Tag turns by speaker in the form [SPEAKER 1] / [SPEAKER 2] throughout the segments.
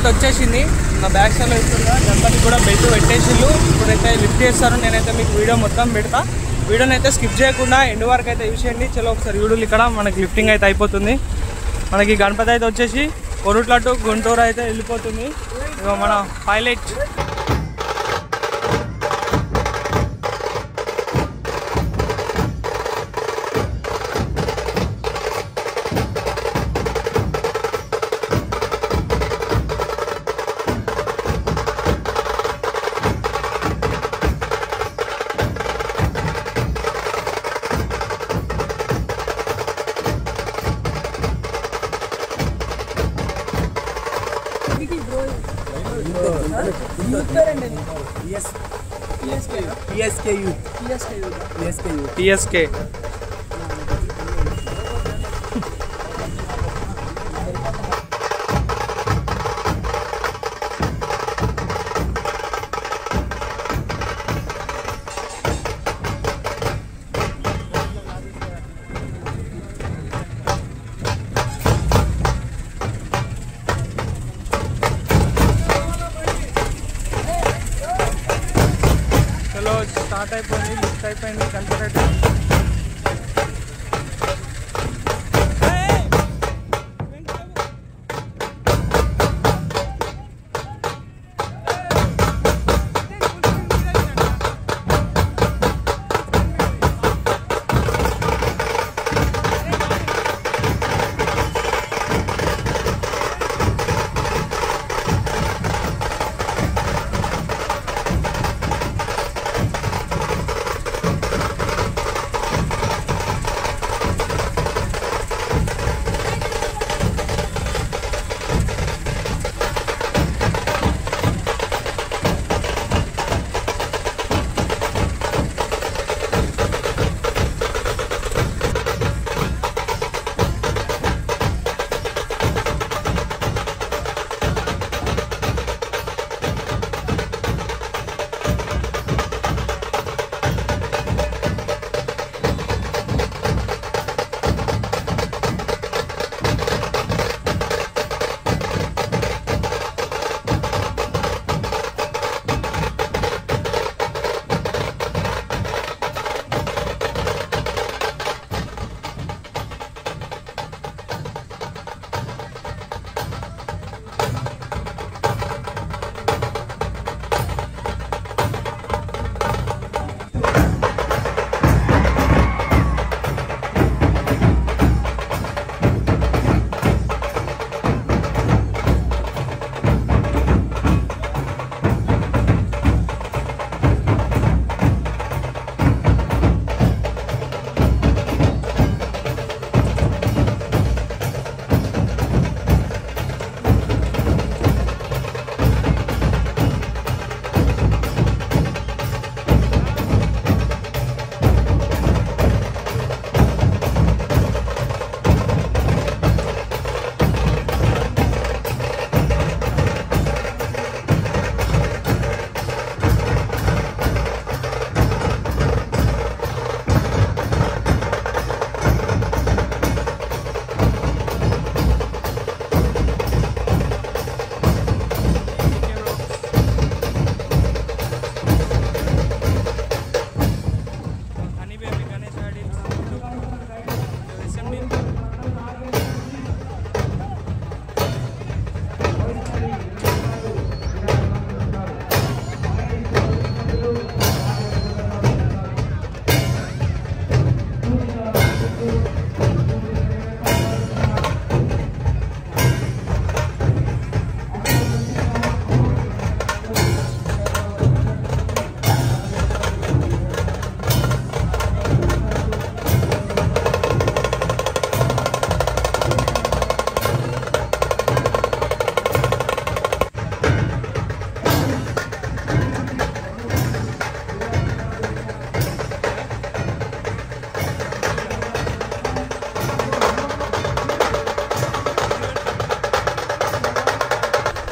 [SPEAKER 1] అయితే వచ్చేసింది. నా బ్యాక్ సైడ్లో ఇస్తుందా గణపతి కూడా బెల్ట్ పెట్టేసిళ్ళు. ఇప్పుడైతే లిఫ్ట్ చేస్తారు. నేనైతే మీకు వీడియో మొత్తం పెడతా. వీడియోని అయితే స్కిప్ చేయకుండా ఎండ్ వరకు అయితే చూసేయండి. చలో ఒకసారి వీడియోలు ఇక్కడ మనకి లిఫ్టింగ్ అయితే అయిపోతుంది. మనకి గణపతి అయితే వచ్చేసి కొరుట్ల టు గుంటూరు అయితే వెళ్ళిపోతుంది. ఇక మన పైలట్ PSK స్టార్ట్ అయిపోయింది. లిఫ్ట్ అయిపోయింది. గణపతి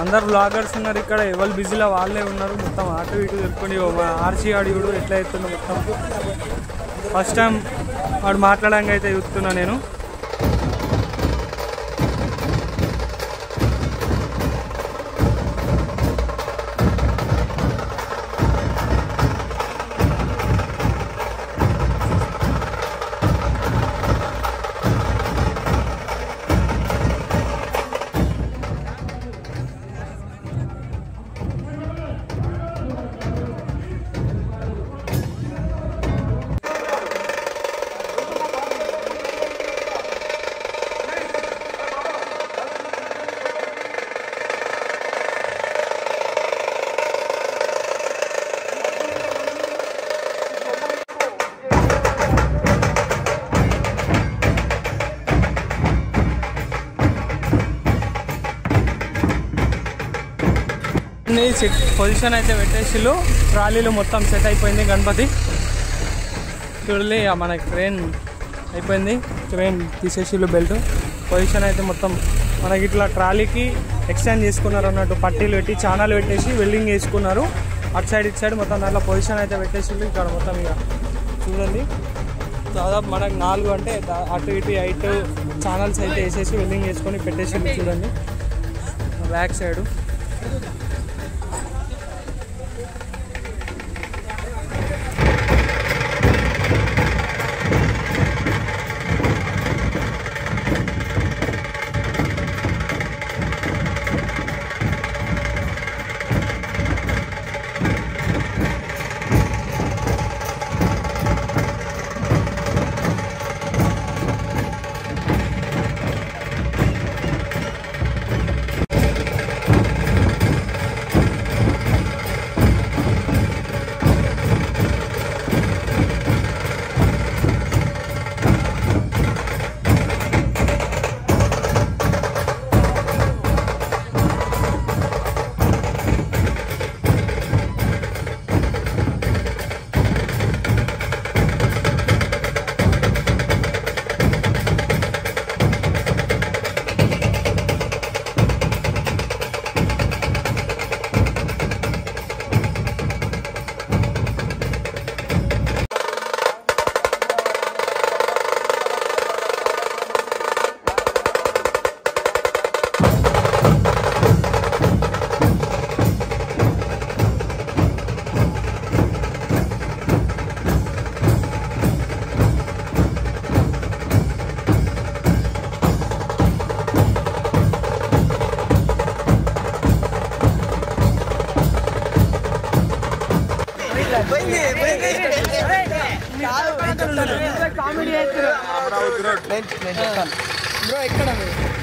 [SPEAKER 1] అందరు బ్లాగర్స్ ఉన్నారు ఇక్కడ. ఎవరు బిజీలో వాళ్ళే ఉన్నారు. మొత్తం అటు ఇటు తెలుపుకొని ఆర్సీ ఆడియోడు ఎట్లా అవుతుందో మొత్తం ఫస్ట్ టైం వాడు మాట్లాడంగా అయితే చూస్తున్నా నేను. పొజిషన్ అయితే పెట్టేసిళ్ళు ట్రాలీలు మొత్తం సెట్ అయిపోయింది గణపతి చూడాలి మన క్రేన్ అయిపోయింది క్రేన్ తీసేసిళ్ళు బెల్ట్ పొజిషన్ అయితే మొత్తం మనకి ఇట్లా ట్రాలీకి ఎక్స్టెండ్ చేసుకున్నారు అన్నట్టు పట్టీలు పెట్టి చానాలు పెట్టేసి వెల్డింగ్ వేసుకున్నారు అటు సైడ్ ఇటు సైడ్ మొత్తం దాంట్లో పొజిషన్ అయితే పెట్టేసిళ్ళు ఇక్కడ మొత్తం ఇక చూడండి దాదాపు మనకు 4 అంటే అటు ఇటు 8 ఛానల్స్ అయితే వేసేసి వెల్డింగ్ వేసుకొని పెట్టేసిళ్ళు చూడండి back side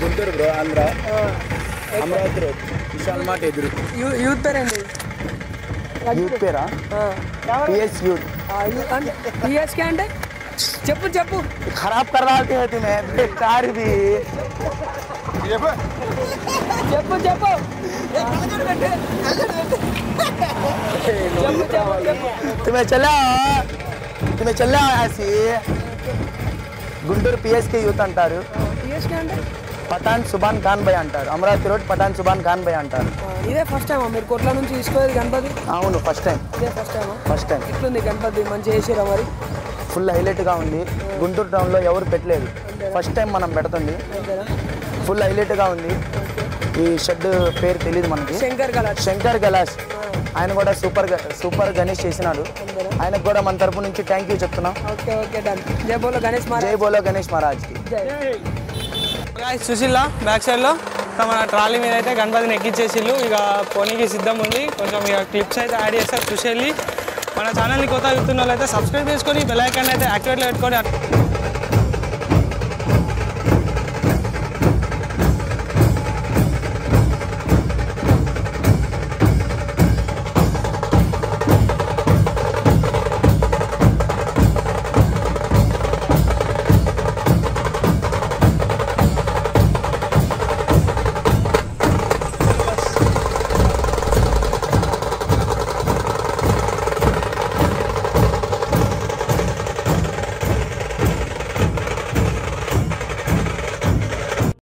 [SPEAKER 2] Guntur bro Andhra Amaravati road Vishal mart ఎదురు
[SPEAKER 3] యూత్ పేరండి
[SPEAKER 2] యూత్ పేరా పిఎస్ యూత్
[SPEAKER 3] పిఎస్కే అంటే చెప్పు చెప్పు
[SPEAKER 2] ఖరాబ్ కరాల్తే హై మే బేకార్ ఇది
[SPEAKER 3] చెప్పు చెప్పు
[SPEAKER 2] तुम्हें चला ऐसी గుంటూరు పిఎస్కే యూత్ అంటారు
[SPEAKER 3] పిఎస్కే అంటే
[SPEAKER 2] పఠాన్ సుభాన్ ఖాన్ భాయ్ అంటారు అమరావతి రోడ్ పఠాన్ సుభాన్ ఖాన్ భాయ్ అంటారు
[SPEAKER 3] ఇదే ఫస్ట్ టైమా మీరు కొట్ల నుంచి తీసుకోలేదు గణపతి
[SPEAKER 2] అవును ఫస్ట్ టైం
[SPEAKER 3] ఇదే ఫస్ట్ టైం
[SPEAKER 2] ఎట్లుంది
[SPEAKER 3] గణపతి మంచిగా చేసిరా మరి
[SPEAKER 2] ఫుల్ హైలైట్గా ఉంది గుంటూరు టౌన్లో ఎవరు పెట్టలేదు ఫస్ట్ టైం మనం పెడుతుంది ఫుల్ హైలైట్గా ఉంది ఈ షెడ్ పేరు తెలియదు మనకి శంకర్ గలాస్ ఆయన కూడా సూపర్ గణేష్ చేసినాడు ఆయనకు కూడా మన తరపు నుంచి థ్యాంక్ యూ చెప్తున్నాం
[SPEAKER 3] జై బోలో
[SPEAKER 2] గణేష్ మహారాజ్
[SPEAKER 1] చూసిల్లా బ్యాక్ సైడ్లో మన ట్రాలీ మీద అయితే గణపతిని ఎక్కించేసిళ్ళు ఇక పోనీకి సిద్ధం ఉంది కొంచెం ఇక క్లిప్స్ అయితే యాడ్ చేస్తారు చూసేళ్ళి మన ఛానల్ని కొత్త చూస్తున్న వాళ్ళు అయితే సబ్స్క్రైబ్ చేసుకొని బెల్ ఐకాన్ అయితే యాక్టివేట్లో పెట్టుకొని